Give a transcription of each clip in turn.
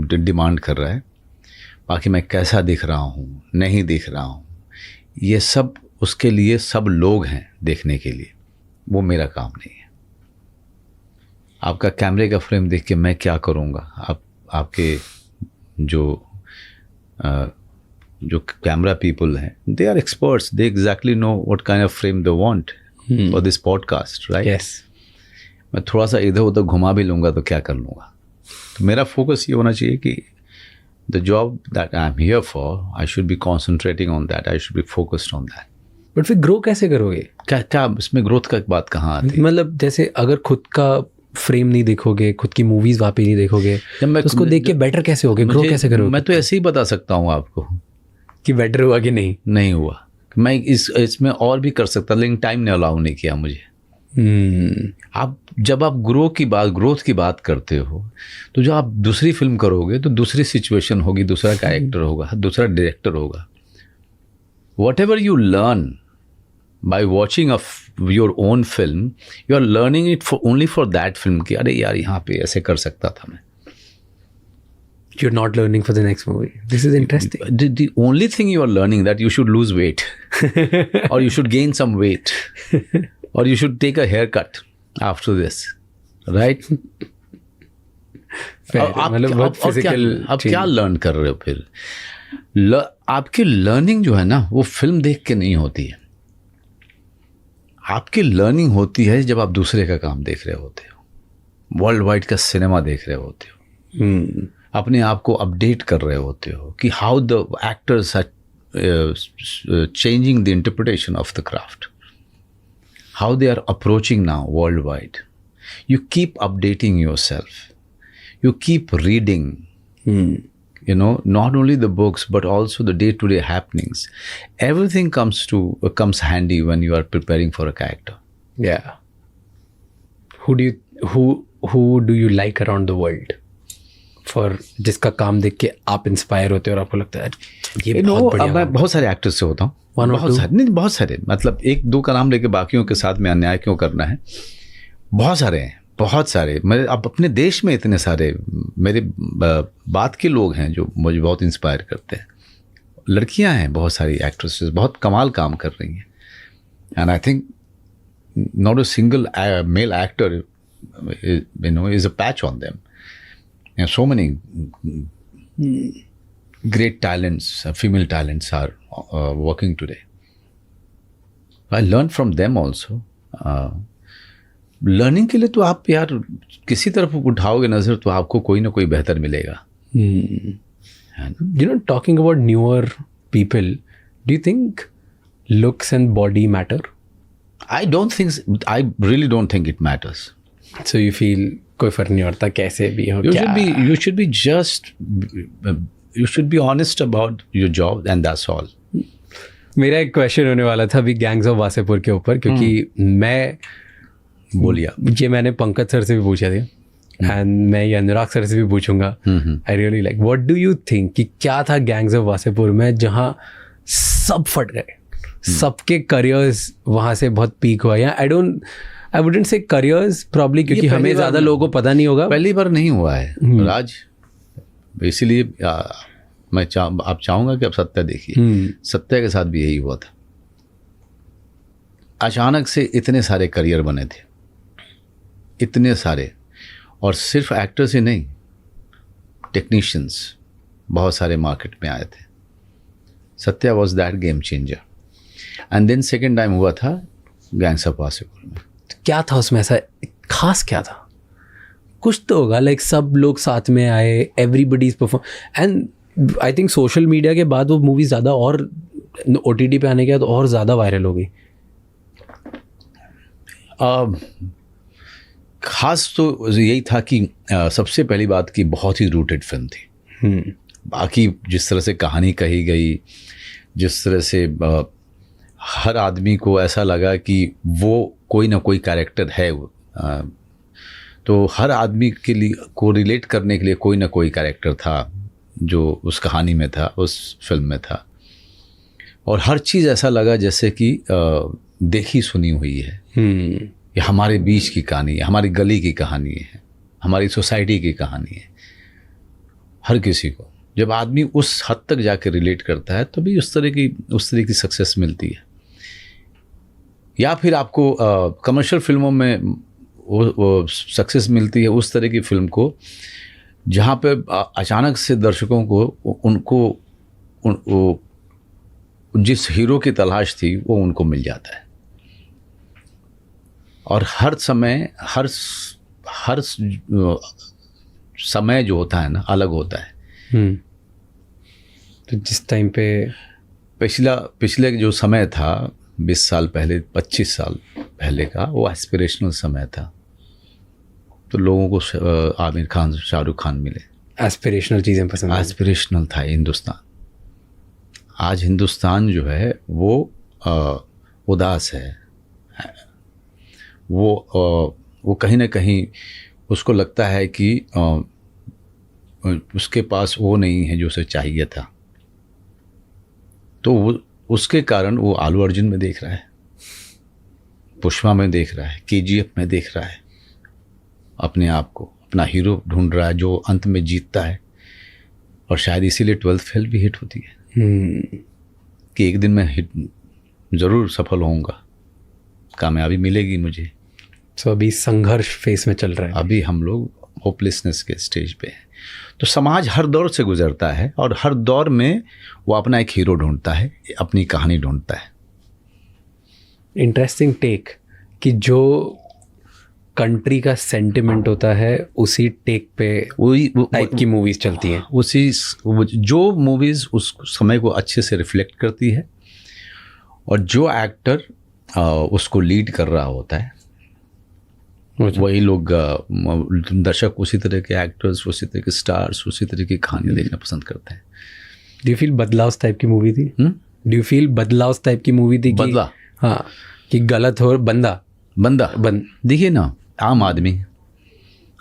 Demand कर रहा है, बाकी मैं कैसा दिख रहा हूँ, नहीं दिख रहा हूँ, ये सब उसके लिए सब लोग हैं देखने के लिए, वो मेरा काम नहीं है। आपका कैमरे का फ्रेम देख के मैं क्या करूँगा? आपके जो कैमरा पीपल हैं, they are experts, they exactly know what kind of frame they want for this podcast, right? Yes. मैं थोड़ा सा इधर उधर घुमा भी लूँगा तो क्या कर लूँगा? तो मेरा फोकस ये होना चाहिए कि the job that I am here for, I should be concentrating on that, I should be focused on that. But फिर ग्रो कैसे करोगे? क्या इसमें ग्रोथ का बात कहाँ आती है? मतलब जैसे अगर खुद का फ्रेम नहीं देखोगे, खुद की मूवीज वापस नहीं देखोगे, तो उसको देख के बेटर कैसे होगे, ग्रो कैसे करोगे? मैं तो ऐसे ही बता सकता हूँ आपको कि बेटर हुआ कि नहीं हुआ। मैं इसमें और भी कर सकता, लेकिन टाइम ने अलाउ नहीं किया मुझे। जब आप ग्रोथ की बात करते हो, तो जो आप दूसरी फिल्म करोगे तो दूसरी सिचुएशन होगी, दूसरा कैरेक्टर होगा, दूसरा डायरेक्टर होगा। Whatever you learn by watching your own film, you are learning it only for that film कि अरे यार यहाँ पे ऐसे कर सकता था मैं। You're not learning for the next movie. This is interesting. The only thing you are learning that you should lose weight or you should gain some weight or you should take a haircut after this, right? आप क्या learn कर रहे हो फिर? आपकी learning जो है ना, वो फिल्म देख के नहीं होती है। आपकी लर्निंग होती है जब आप दूसरे का काम देख रहे होते हो, वर्ल्ड वाइड का सिनेमा देख रहे होते हो, अपने आप को अपडेट कर रहे होते हो कि how the actors are changing the interpretation of the craft, how they are approaching now worldwide. You keep updating yourself, you keep reading, not only the books but also the day-to-day happenings. Everything comes handy when you are preparing for a character. Yeah. Who do you like around the world? For जिसका काम देख के आप inspire होते हो और आपको लगता है ये बहुत बढ़िया। मैं बहुत सारे एक्टर्स से होता हूँ, बहुत सारे, मतलब एक दो का नाम लेके बाकियों के साथ में अन्याय क्यों करना है? बहुत सारे हैं, बहुत सारे। मेरे अब अपने देश में इतने सारे मेरे बात के लोग हैं जो मुझे बहुत इंस्पायर करते हैं। लड़कियां हैं बहुत सारी एक्ट्रेसेस, बहुत कमाल काम कर रही हैं। And I think not a single male actor is a patch on them. So many great talents, female talents are working today. I learn from them also. Learning के लिए तो आप यार किसी तरफ उठाओगे नजर तो आपको कोई ना कोई बेहतर मिलेगा। Talking about newer people, do you think looks and body matter? I really don't think it matters. So you feel कोई फर्क नहीं पड़ता कैसे भी हो? You should be honest about your job and that's all. मेरा एक क्वेश्चन होने वाला था अभी गैंग्स ऑफ वासेपुर के ऊपर, क्योंकि मैं बोलिए। ये मैंने पंकज सर से भी पूछा था एंड मैं ये अनुराग सर से भी पूछूंगा। I really like, what do you think कि क्या था गैंग्स ऑफ वासेपुर में जहाँ सब फट गए, सबके करियर्स वहाँ से बहुत पीक हुआ? या I wouldn't say careers probably, क्योंकि हमें ज़्यादा लोगों को पता नहीं होगा। पहली बार नहीं हुआ है राज, इसीलिए मैं आप चाहूँगा कि आप सत्या देखिए। सत्या के साथ भी यही हुआ था। अचानक से इतने सारे करियर बने थे, इतने सारे, और सिर्फ एक्टर्स ही नहीं, टेक्नीशियंस बहुत सारे मार्केट में आए थे। Satya was that game changer. And then second time हुआ था गैंग्स ऑफ वासेपुर में। क्या था उसमें ऐसा खास? क्या था? कुछ तो होगा, लाइक सब लोग साथ में आए, everybody is perform. And I think social media के बाद वो मूवी ज़्यादा, और OTT पे आने के बाद और ज़्यादा वायरल हो गई। खास तो यही था कि सबसे पहली बात की बहुत ही रूटेड फिल्म थी। बाकी जिस तरह से कहानी कही गई, जिस तरह से हर आदमी को ऐसा लगा कि वो कोई ना कोई कैरेक्टर है, तो हर आदमी के लिए को रिलेट करने के लिए कोई ना कोई कैरेक्टर था जो उस कहानी में था, उस फिल्म में था। और हर चीज़ ऐसा लगा जैसे कि देखी सुनी हुई है। ये हमारे बीच की कहानी है, हमारी गली की कहानी है, हमारी सोसाइटी की कहानी है। हर किसी को। जब आदमी उस हद तक जाके रिलेट करता है तभी उस तरह की सक्सेस मिलती है। या फिर आपको कमर्शियल फिल्मों में वो सक्सेस मिलती है उस तरह की फिल्म को जहाँ पे अचानक से दर्शकों को वो जिस हीरो की तलाश थी वो उनको मिल जाता है। और हर समय जो होता है ना अलग होता है। तो जिस टाइम पे पिछले जो समय था 20 साल पहले 25 साल पहले का, वो एस्पिरेशनल समय था। तो लोगों को आमिर खान शाहरुख खान मिले, एस्पिरेशनल चीज़ें पसंद, एस्पिरेशनल था हिंदुस्तान। आज हिंदुस्तान जो है वो उदास है। वो कहीं ना कहीं उसको लगता है कि उसके पास वो नहीं है जो उसे चाहिए था। तो वो उसके कारण वो आलू अर्जुन में देख रहा है, पुष्पा में देख रहा है, KGF में देख रहा है अपने आप को, अपना हीरो ढूंढ रहा है जो अंत में जीतता है। और शायद इसीलिए 12th फेल भी हिट होती है कि एक दिन मैं हिट ज़रूर सफल होऊंगा, कामयाबी मिलेगी मुझे। तो अभी संघर्ष फेस में चल रहा है, अभी हम लोग होपलेसनेस के स्टेज पे हैं। तो समाज हर दौर से गुजरता है और हर दौर में वो अपना एक हीरो ढूंढता है, अपनी कहानी ढूंढता है। इंटरेस्टिंग टेक कि जो कंट्री का सेंटिमेंट होता है उसी टेक पे वही टाइप की मूवीज चलती हैं। उसी जो मूवीज़ उस समय को अच्छे से रिफ्लेक्ट करती है और जो एक्टर उसको लीड कर रहा होता है वही लोग दर्शक उसी तरह के एक्टर्स, उसी तरह के स्टार्स, उसी तरह की कहानियाँ देखना पसंद करते हैं। डू यू फील बदलाव टाइप की मूवी थी? डू यू फील बदलाव टाइप की मूवी थी? बदला, हाँ, कि गलत हो बंदा देखिए ना, आम आदमी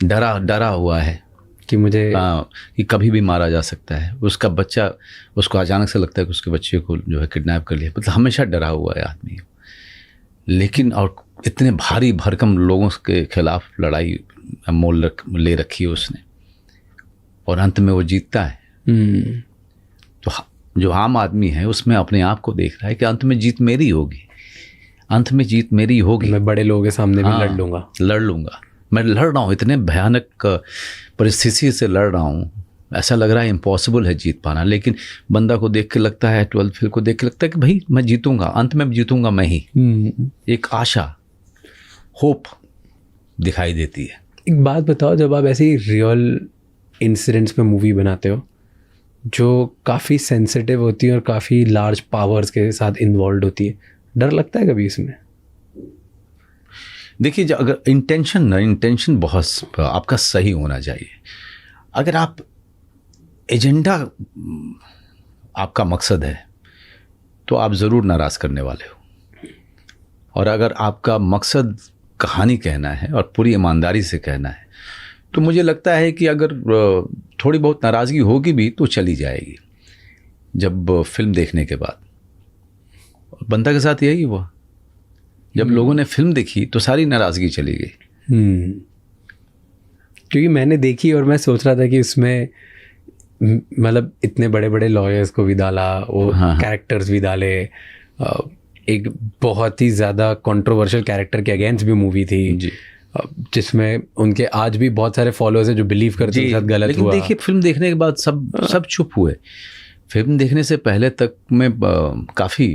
डरा हुआ है कि मुझे कि कभी भी मारा जा सकता है। उसका बच्चा, उसको अचानक से लगता है कि उसके बच्चे को जो है किडनैप कर लिया। मतलब हमेशा डरा हुआ है आदमी। लेकिन और इतने भारी भरकम लोगों के खिलाफ लड़ाई ले रखी है उसने और अंत में वो जीतता है। तो जो आम आदमी है उसमें अपने आप को देख रहा है कि अंत में जीत मेरी होगी, अंत में जीत मेरी होगी। मैं बड़े लोगों के सामने भी लड़ लूँगा। मैं लड़ रहा हूँ, इतने भयानक परिस्थिति से लड़ रहा हूँ, ऐसा लग रहा है इम्पॉसिबल है जीत पाना। लेकिन बंदा को देख के लगता है, 12th फेल को देख के लगता है कि भाई मैं जीतूंगा, अंत में जीतूंगा मैं ही। एक आशा, होप दिखाई देती है। एक बात बताओ, जब आप ऐसी रियल इंसिडेंट्स पे मूवी बनाते हो जो काफ़ी सेंसिटिव होती है और काफ़ी लार्ज पावर्स के साथ इन्वॉल्व होती है, डर लगता है कभी इसमें? देखिए, अगर इंटेंशन बहुत आपका सही होना चाहिए। अगर आप एजेंडा आपका मकसद है तो आप ज़रूर नाराज़ करने वाले हो। और अगर आपका मकसद कहानी कहना है और पूरी ईमानदारी से कहना है तो मुझे लगता है कि अगर थोड़ी बहुत नाराज़गी होगी भी तो चली जाएगी। जब फिल्म देखने के बाद बंदा के साथ यही हुआ, जब लोगों ने फिल्म देखी तो सारी नाराज़गी चली गई। क्योंकि मैंने देखी और मैं सोच रहा था कि इसमें मतलब इतने बड़े बड़े लॉयर्स को भी डाला, वो कैरेक्टर्स भी डाले, एक बहुत ही ज़्यादा कंट्रोवर्शियल कैरेक्टर के अगेंस्ट भी मूवी थी जी, जिसमें उनके आज भी बहुत सारे फॉलोअर्स हैं जो बिलीव करते हैं गलत लेकिन हुआ। देखिए, फिल्म देखने के बाद सब चुप हुए। फिल्म देखने से पहले तक में काफ़ी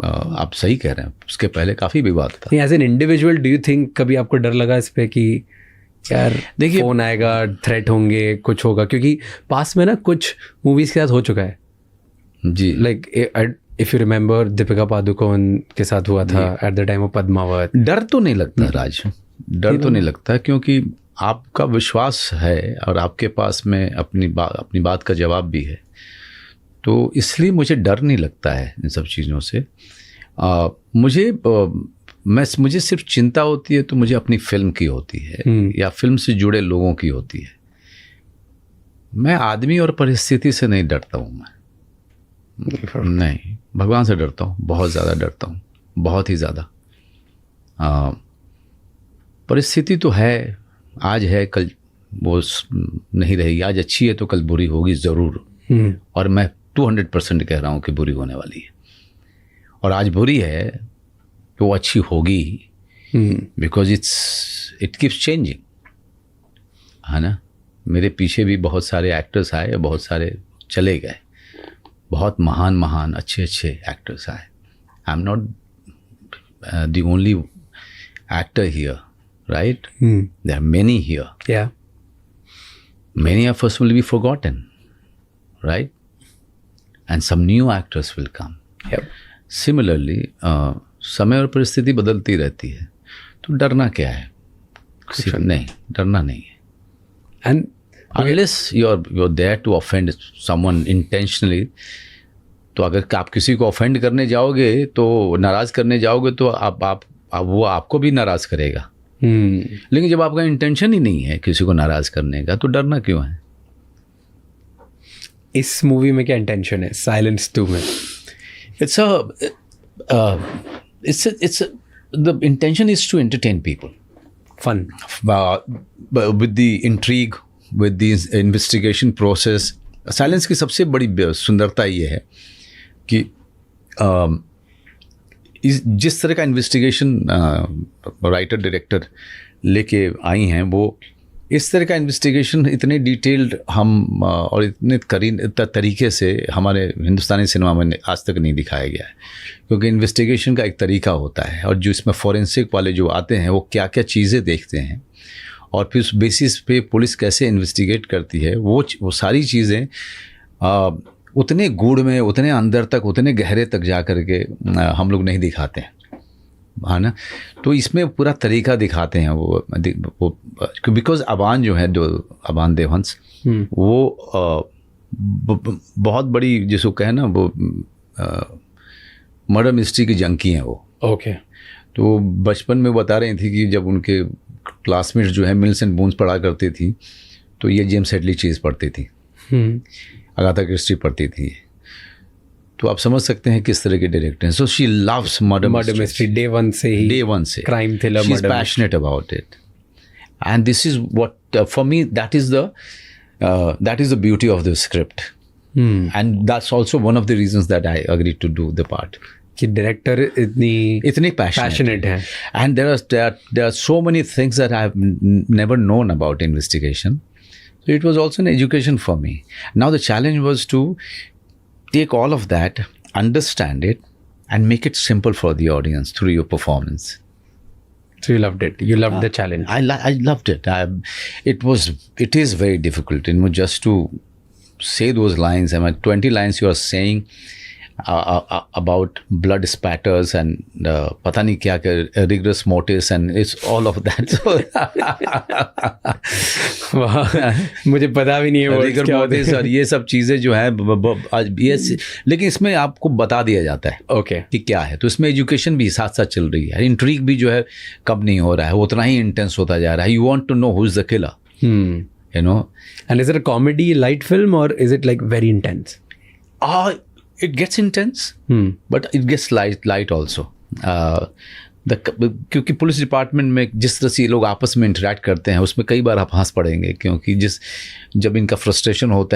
आप सही कह रहे हैं, उसके पहले काफ़ी विवाद था। As an individual do you think कभी आपको डर लगा इस पे कि यार देखिए फोन आएगा, थ्रेट होंगे, कुछ होगा? क्योंकि पास में ना कुछ मूवीज़ के साथ हो चुका है जी। Like if you remember Deepika Padukone के साथ हुआ था at the time of Padmaavat. डर तो नहीं लगता राज, डर तो नहीं लगता, क्योंकि आपका विश्वास है और आपके पास में अपनी बात का जवाब भी है। तो इसलिए मुझे डर नहीं लगता है इन सब चीज़ों से। मुझे सिर्फ चिंता होती है तो मुझे अपनी फिल्म की होती है या फिल्म से जुड़े लोगों की होती है। मैं आदमी और परिस्थिति से नहीं डरता हूँ। मैं नहीं, भगवान से डरता हूँ, बहुत ज़्यादा डरता हूँ, बहुत ही ज़्यादा। परिस्थिति तो है, आज है कल वो नहीं रहेगी। आज अच्छी है तो कल बुरी होगी ज़रूर, और मैं 200% कह रहा हूँ कि बुरी होने वाली है। और आज बुरी है तो वो अच्छी होगी, बिकॉज इट कीप्स चेंजिंग, है ना। मेरे पीछे भी बहुत सारे एक्टर्स आए, बहुत सारे चले गए, बहुत महान महान अच्छे अच्छे एक्टर्स आए। I am not the only actor here, right? There are many here. Yeah. Many of us will be forgotten, right? And some new actors will come. Yep. Similarly, समय और परिस्थिति बदलती रहती है, तो डरना क्या है? नहीं, डरना नहीं है. And unless you're there to offend someone intentionally, तो अगर आप किसी को ऑफेंड करने जाओगे, तो नाराज़ करने जाओगे, तो आप वो आपको भी नाराज़ करेगा. लेकिन जब आपका इंटेंशन ही नहीं है किसी को नाराज़ करने का, तो डरना क्यों है? इस मूवी में क्या इंटेंशन है साइलेंस 2 में? The intention is to entertain people. Fun. With the intrigue, with the investigation process. Silence की सबसे बड़ी सुंदरता ये है कि जिस तरह का इन्वेस्टिगेशन राइटर डायरेक्टर लेके आई हैं, वो इस तरह का इन्वेस्टिगेशन इतने डिटेल्ड हम और इतने तरीके से हमारे हिंदुस्तानी सिनेमा में आज तक नहीं दिखाया गया है. क्योंकि इन्वेस्टिगेशन का एक तरीका होता है, और जो इसमें फॉरेंसिक वाले जो आते हैं वो क्या क्या चीज़ें देखते हैं, और फिर उस बेसिस पे पुलिस कैसे इन्वेस्टिगेट करती है, वो सारी चीज़ें उतने गूढ़ में, उतने अंदर तक, उतने गहरे तक जा कर के हम लोग नहीं दिखाते हैं, है ना. तो इसमें पूरा तरीका दिखाते हैं वो बिकॉज अबान जो है, अबान देवहंस, वो बहुत बड़ी जिसको कहे ना, वो मर्डर मिस्ट्री की जंकी हैं वो. ओके. तो बचपन में बता रही थी कि जब उनके क्लासमेट्स जो है मिल्स एंड बून्स पढ़ा करती थी, तो ये जेम्स हेडली चीज़ पढ़ती थी, अगाथा क्रिस्टी पढ़ती थी. तो आप समझ सकते हैं किस तरह के डायरेक्टर हैं. So she loves murder mystery day one से crime thriller. She is passionate about it, and this is what for me that is the beauty of the script, and that's also one of the reasons that I agree to do the part. कि director इतनी passionate है. And there are so many things that I have never known about investigation. So it was also an education for me. Now the challenge was to take all of that, understand it, and make it simple for the audience through your performance. So you loved it. You loved the challenge. I loved it. It is very difficult, just to say those lines. 20 lines you are saying about blood spatters and पता नहीं क्या rigorous mortis, and it's all of that. मुझे पता भी नहीं है rigorous mortis और ये सब चीज़ें जो है लेकिन इसमें आपको बता दिया जाता है ओके कि क्या है. तो इसमें एजुकेशन भी साथ साथ चल रही है. इंट्रीग भी जो है कब नहीं हो रहा है, उतना ही इंटेंस होता जा रहा है. You want to know who is the killer, you know. And is it a comedy light film or is it like very intense? It gets intense, but it gets light also. क्योंकि police department में जिस तरह से ये लोग आपस में interact करते हैं, उसमें कई बार आप हंस पड़ेंगे, क्योंकि जब इनका फ्रस्ट्रेशन होता है